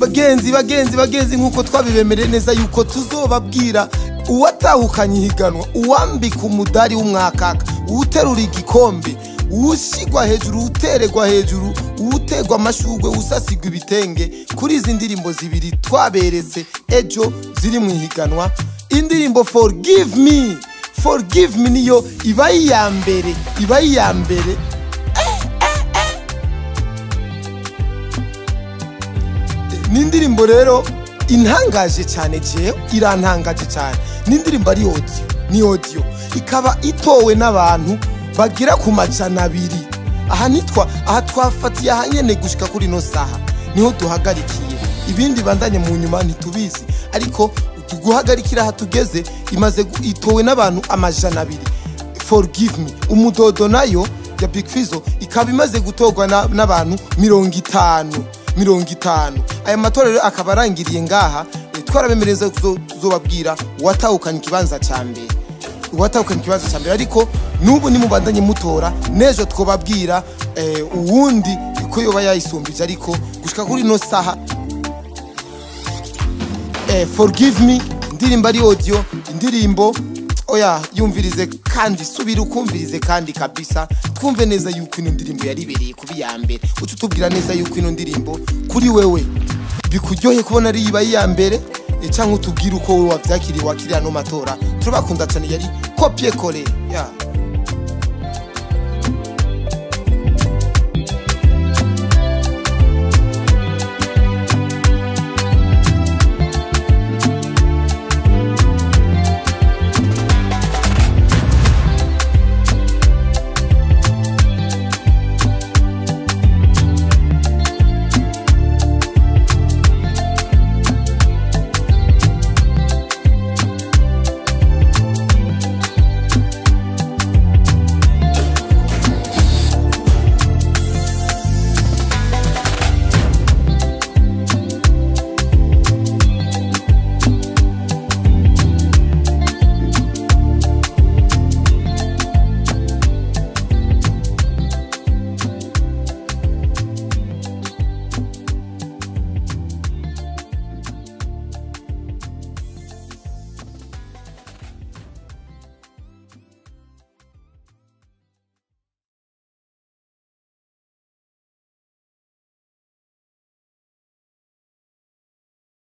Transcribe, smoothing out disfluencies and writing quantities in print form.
bagenzi nkuko twabibemereye neza yuko tuzobabwira uwatahukanye higanwa, uwambika umudari w'umwakaka, uterura igikombe, ushigwa hejuru, uteregwa hejuru, utegwa amashugwe, usasigwa ibitenge kuri izi ndirimbo zibiri twaberetse ejo ziri mu higanwa. Indirimbo Forgive me niyo iba iya mbere. Nindirimbo rero intangaje cyane, irantangaje cyane. Nindirimbo ari audio, ikaba itowe n'abantu bagira ku majana abiri. Aha twafatiye ahanyene gushika kuri no saha niho duhagarikiye, ibindi bandanye mu nyuma ntitubizi, ariko tuguhagarikira aha tugeze imaze itowe n'abantu amajana abiri. Forgive me umudodo nayo ya Big Fizzo ikaba imaze gutogwa n'abantu 50. Aya matorero akaba arangiriye ngaha. Twarabemereza kuzobabwira watahukanye ikibanza cya mbere, ariko nubu nimubandanye mutora, nejo twobabwira uwundi ko yoba yayisumbije, ariko gushika kuri no saha Forgive me indirimbo ari audio, indirimbo oya yumvirize kandi subira ukumvirize kandi kabisa, twumve neza yuko ino ndirimbo yaribereye kubi ya mbere. Ucu tubwira neza yuko ino ndirimbo kuri wewe bikuryohe kubona ari iba ya mbere, cyangwa utubwira uko wewe wavyakiriye wakiriye no matora. Turabakunda cyane, yari Kopie Kole.